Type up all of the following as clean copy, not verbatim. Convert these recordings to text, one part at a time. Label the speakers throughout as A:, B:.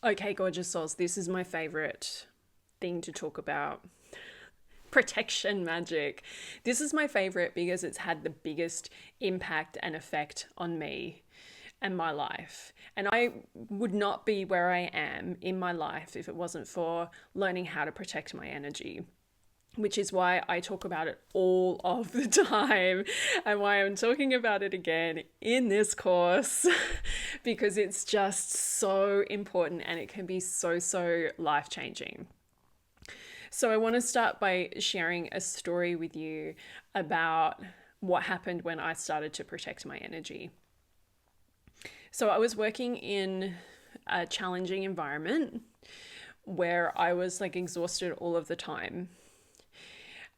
A: Okay, gorgeous souls, this is my favorite thing to talk about. Protection magic. This is my favorite because it's had the biggest impact and effect on me and my life. And I would not be where I am in my life if it wasn't for learning how to protect my energy, which is why I talk about it all of the time and why I'm talking about it again in this course because it's just so important and it can be so, so life changing. So, I want to start by sharing a story with you about what happened when I started to protect my energy. So, I was working in a challenging environment where I was like exhausted all of the time.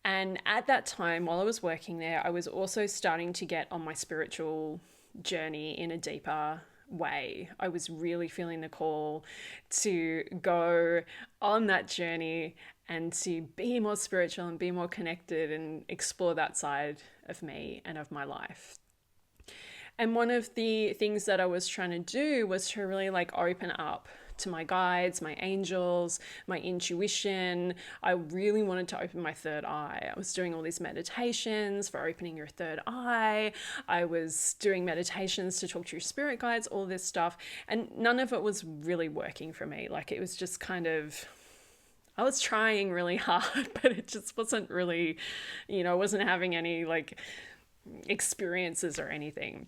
A: And at that time, while I was working there, I was also starting to get on my spiritual journey in a deeper way. I was really feeling the call to go on that journey and to be more spiritual and be more connected and explore that side of me and of my life. And one of the things that I was trying to do was to really like open up to my guides, my angels, my intuition. I really wanted to open my third eye. I was doing all these meditations for opening your third eye. I was doing meditations to talk to your spirit guides, all this stuff. And none of it was really working for me. Like it was just kind of, I was trying really hard, but it just wasn't really, I wasn't having any like experiences or anything.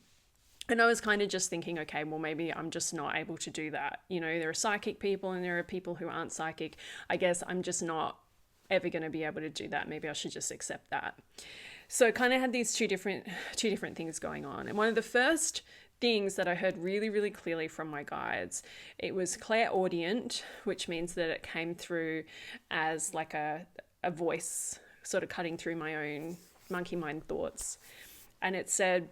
A: And I was kind of just thinking, okay, well, maybe I'm just not able to do that. There are psychic people and there are people who aren't psychic. I guess I'm just not ever going to be able to do that. Maybe I should just accept that. So I kind of had these two different things going on. And one of the first things that I heard really, really clearly from my guides, it was clairaudient, which means that it came through as like a voice sort of cutting through my own monkey mind thoughts. And it said,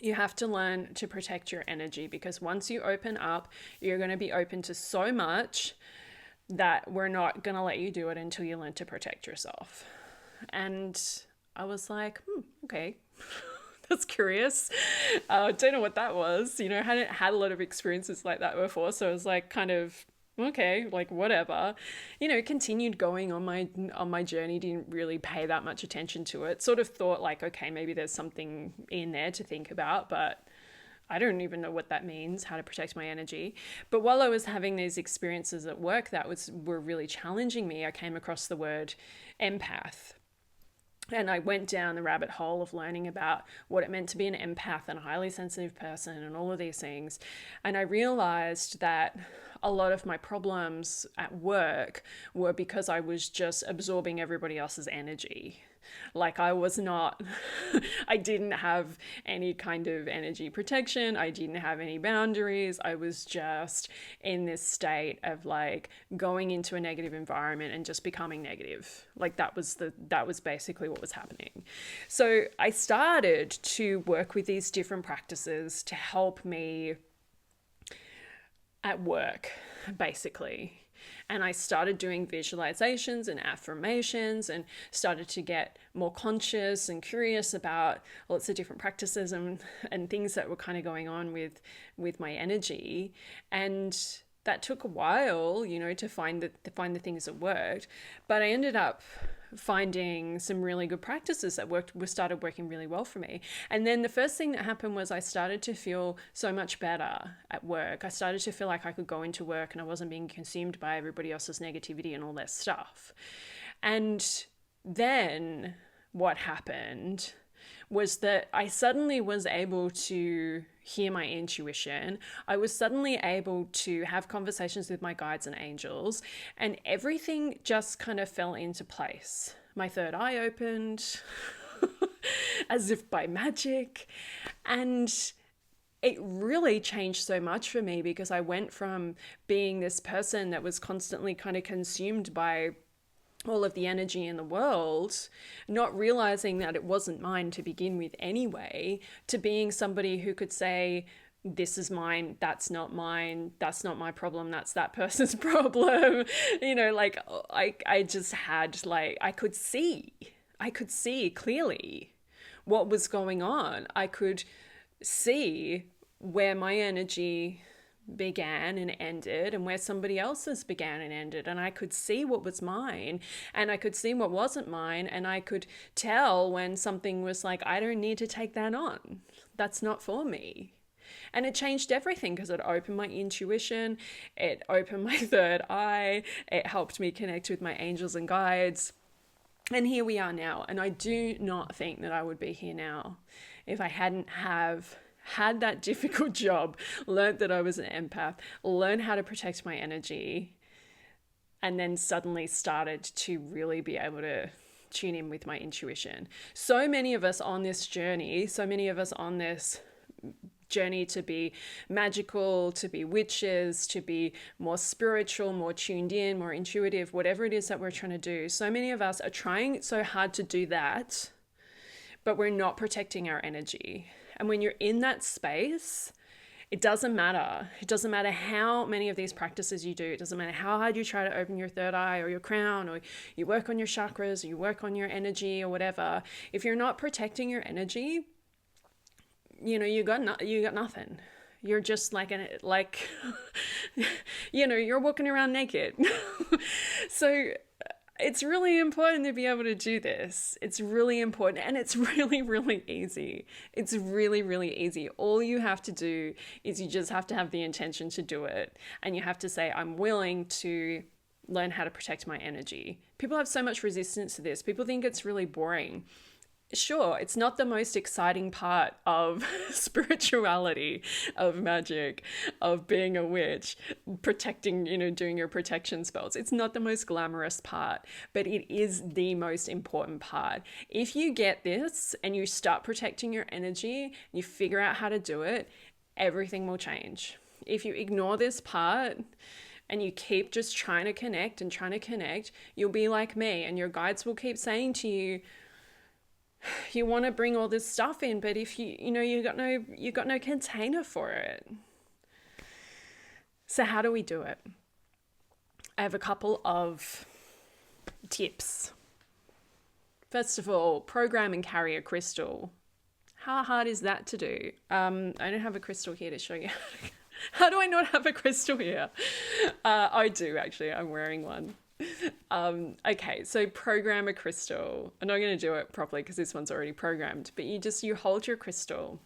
A: you have to learn to protect your energy because once you open up, you're going to be open to so much that we're not going to let you do it until you learn to protect yourself. And I was like, okay, that's curious. Don't know what that was. I hadn't had a lot of experiences like that before. So I was like kind of, okay, like whatever, continued going on my journey, didn't really pay that much attention to it. Sort of thought like, okay, maybe there's something in there to think about, but I don't even know what that means, how to protect my energy. But while I was having these experiences at work that were really challenging me, I came across the word empath. And I went down the rabbit hole of learning about what it meant to be an empath and a highly sensitive person and all of these things. And I realized that a lot of my problems at work were because I was just absorbing everybody else's energy. Like I was not, I didn't have any kind of energy protection. I didn't have any boundaries. I was just in this state of like going into a negative environment and just becoming negative. Like that was basically what was happening. So I started to work with these different practices to help me at work, basically. And I started doing visualizations and affirmations and started to get more conscious and curious about lots of different practices and things that were kind of going on with my energy. And that took a while, to find the things that worked. But I ended up finding some really good practices that started working really well for me. And then the first thing that happened was I started to feel so much better at work. I started to feel like I could go into work and I wasn't being consumed by everybody else's negativity and all that stuff. And then what happened was that I suddenly was able to hear my intuition. I was suddenly able to have conversations with my guides and angels, and everything just kind of fell into place. My third eye opened as if by magic, and it really changed so much for me because I went from being this person that was constantly kind of consumed by all of the energy in the world, not realizing that it wasn't mine to begin with anyway, to being somebody who could say, this is mine, that's not mine, that's not my problem, that's that person's problem. Like I just had I could see clearly what was going on. I could see where my energy began and ended and where somebody else's began and ended. And I could see what was mine and I could see what wasn't mine. And I could tell when something was like, I don't need to take that on. That's not for me. And it changed everything because it opened my intuition. It opened my third eye. It helped me connect with my angels and guides. And here we are now. And I do not think that I would be here now if I hadn't have had that difficult job, learned that I was an empath, learned how to protect my energy, and then suddenly started to really be able to tune in with my intuition. So many of us on this journey, to be magical, to be witches, to be more spiritual, more tuned in, more intuitive, whatever it is that we're trying to do. So many of us are trying so hard to do that, but we're not protecting our energy. And when you're in that space, it doesn't matter. It doesn't matter how many of these practices you do. It doesn't matter how hard you try to open your third eye or your crown, or you work on your chakras, or you work on your energy or whatever. If you're not protecting your energy, you got nothing. You're just you're walking around naked. So it's really important to be able to do this. It's really important, and it's really, really easy. It's really, really easy. All you have to do is you just have to have the intention to do it. And you have to say, I'm willing to learn how to protect my energy. People have so much resistance to this. People think it's really boring. Sure, it's not the most exciting part of spirituality, of magic, of being a witch, protecting, doing your protection spells. It's not the most glamorous part, but it is the most important part. If you get this and you start protecting your energy, you figure out how to do it, everything will change. If you ignore this part and you keep just trying to connect, you'll be like me, and your guides will keep saying to you, you want to bring all this stuff in, but if you got no container for it. So how do we do it? I have a couple of tips. First of all, program and carry a crystal. How hard is that to do? I don't have a crystal here to show you. How do I not have a crystal here? I do actually. I'm wearing one. Okay, so program a crystal. I'm not going to do it properly because this one's already programmed, but you hold your crystal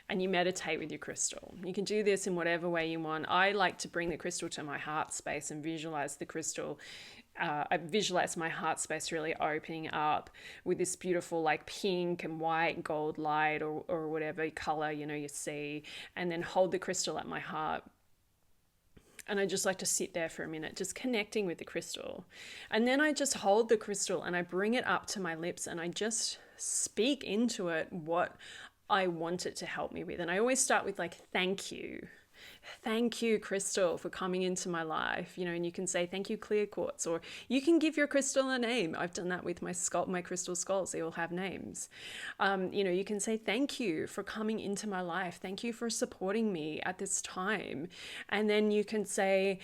A: and you meditate with your crystal. You can do this in whatever way you want. I like to bring the crystal to my heart space and visualize the crystal. I visualize my heart space really opening up with this beautiful pink and white gold light or whatever color you see, and then hold the crystal at my heart. And I just like to sit there for a minute, just connecting with the crystal. And then I just hold the crystal and I bring it up to my lips and I just speak into it what I want it to help me with. And I always start with thank you. Thank you, crystal, for coming into my life. And you can say, thank you, clear quartz, or you can give your crystal a name. I've done that with my crystal skulls. They all have names. You can say, thank you for coming into my life. Thank you for supporting me at this time. And then you can say,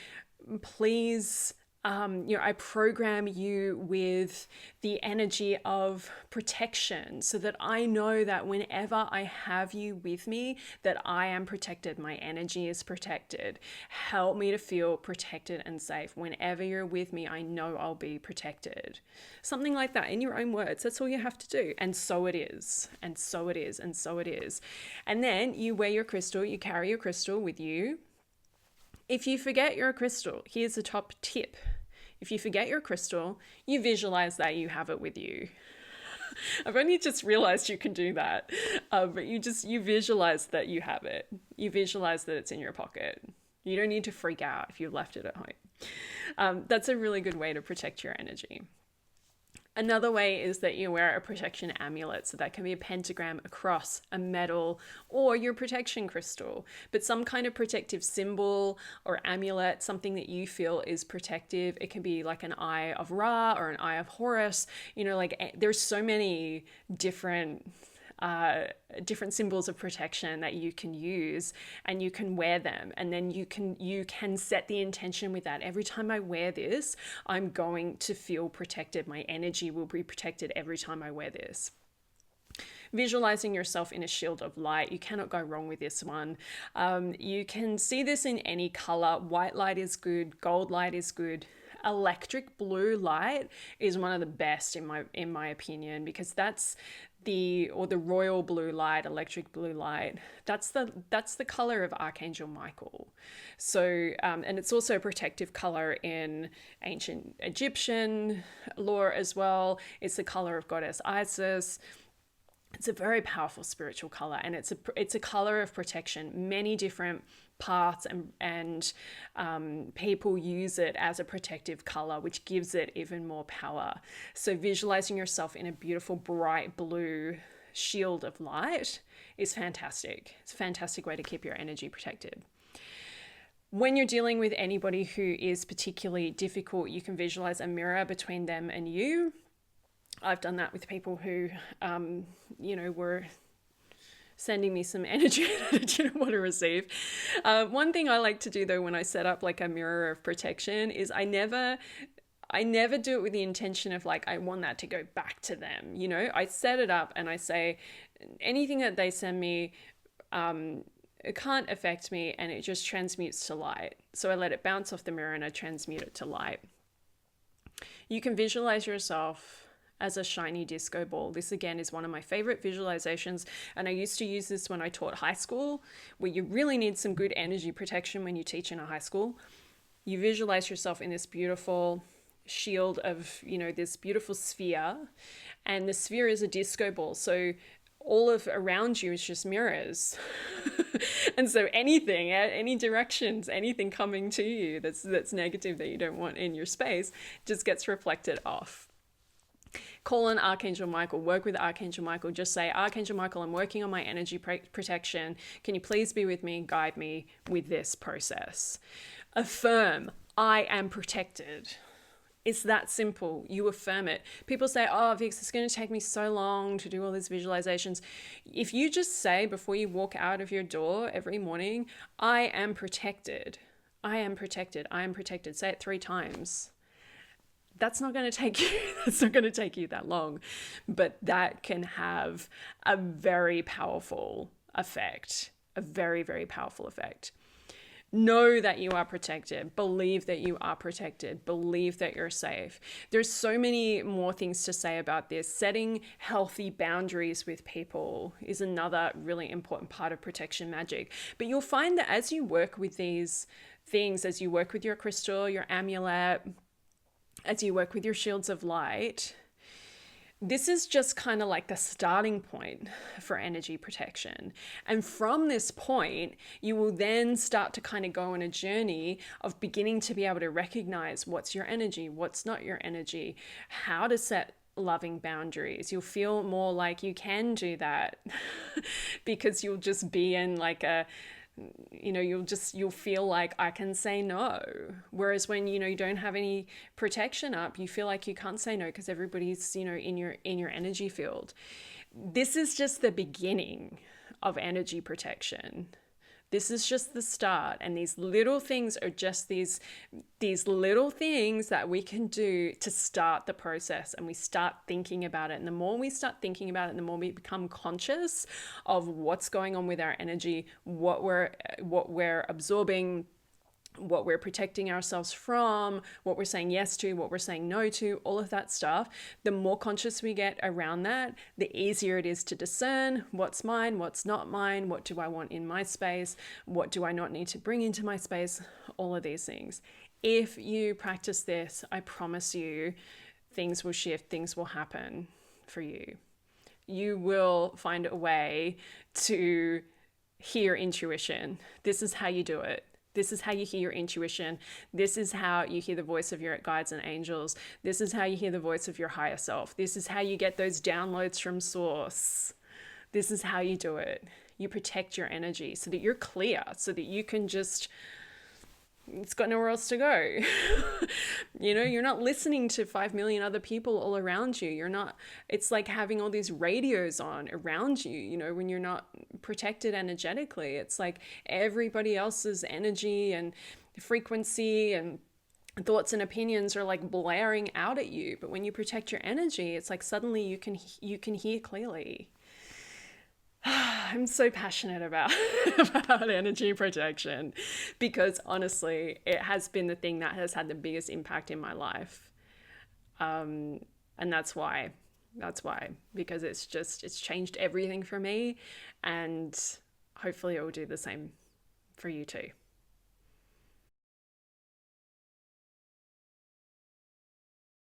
A: please, I program you with the energy of protection so that I know that whenever I have you with me, that I am protected. My energy is protected. Help me to feel protected and safe. Whenever you're with me, I know I'll be protected. Something like that in your own words. That's all you have to do. And so it is. And so it is. And so it is. And then you wear your crystal, you carry your crystal with you. If you forget your crystal, here's the top tip. If you forget your crystal, you visualize that you have it with you. I've only just realized you can do that. But you visualize that you have it. You visualize that it's in your pocket. You don't need to freak out if you've left it at home. That's a really good way to protect your energy. Another way is that you wear a protection amulet. So that can be a pentagram, a cross, a medal, or your protection crystal. But some kind of protective symbol or amulet, something that you feel is protective. It can be like an eye of Ra or an eye of Horus. There's so many different symbols of protection that you can use, and you can wear them, and then you can set the intention with that. Every time I wear this, I'm going to feel protected. My energy will be protected every time I wear this. visualizing yourself in a shield of light. You cannot go wrong with this one. You can see this in any color. White light is good. Gold light is good. Electric blue light is one of the best in my opinion, because that's the royal blue light, electric blue light, that's the color of Archangel Michael. So and it's also a protective color in ancient Egyptian lore as well. It's the color of goddess Isis. It's a very powerful spiritual color, and it's a color of protection. Many different paths and people use it as a protective color, which gives it even more power. So visualizing yourself in a beautiful bright blue shield of light is fantastic. It's a fantastic way to keep your energy protected. When you're dealing with anybody who is particularly difficult, you can visualize a mirror between them and you. I've done that with people who, were sending me some energy that I didn't want to receive. One thing I like to do though, when I set up like a mirror of protection, is I never do it with the intention of like, I want that to go back to them. I set it up and I say, anything that they send me, it can't affect me, and it just transmutes to light. So I let it bounce off the mirror and I transmute it to light. You can visualize yourself as a shiny disco ball. This again is one of my favorite visualizations, and I used to use this when I taught high school, where you really need some good energy protection when you teach in a high school. You visualize yourself in this beautiful shield of, this beautiful sphere, and the sphere is a disco ball. So all of around you is just mirrors. And so anything, any directions, anything coming to you that's negative that you don't want in your space just gets reflected off. Call on Archangel Michael, work with Archangel Michael. Just say, Archangel Michael, I'm working on my energy protection. Can you please be with me and guide me with this process? Affirm, I am protected. It's that simple. You affirm it. People say, oh, Vix, it's going to take me so long to do all these visualizations. If you just say before you walk out of your door every morning, I am protected. I am protected. I am protected. Say it 3 times. That's not going to take you that long, but that can have a very powerful effect, a very, very powerful effect. Know that you are protected. Believe that you are protected. Believe that you're safe. There's so many more things to say about this. Setting healthy boundaries with people is another really important part of protection magic. But you'll find that as you work with these things, as you work with your crystal, your amulet, as you work with your shields of light, this is just kind of like the starting point for energy protection. And from this point, you will then start to kind of go on a journey of beginning to be able to recognize what's your energy, what's not your energy, how to set loving boundaries. You'll feel more like you can do that because you'll just be in like a, you'll feel like I can say no. Whereas when, you don't have any protection up, you feel like you can't say no because everybody's, in your energy field. This is just the beginning of energy protection. This is just the start. And these little things are just these little things that we can do to start the process, and we start thinking about it. And the more we start thinking about it, the more we become conscious of what's going on with our energy, what we're absorbing, what we're protecting ourselves from, what we're saying yes to, what we're saying no to, all of that stuff. The more conscious we get around that, the easier it is to discern what's mine, what's not mine, what do I want in my space, what do I not need to bring into my space, all of these things. If you practice this, I promise you, things will shift, things will happen for you. You will find a way to hear intuition. This is how you do it. This is how you hear your intuition. This is how you hear the voice of your guides and angels. This is how you hear the voice of your higher self. This is how you get those downloads from source. This is how you do it. You protect your energy so that you're clear, so that you can just, it's got nowhere else to go. You're not listening to 5 million other people all around you. It's like having all these radios on around you, when you're not protected energetically. It's like everybody else's energy and frequency and thoughts and opinions are like blaring out at you. But when you protect your energy, it's like suddenly you can hear clearly. I'm so passionate about about energy protection because honestly, it has been the thing that has had the biggest impact in my life. And that's why. That's why, because it's changed everything for me, and hopefully it will do the same for you too.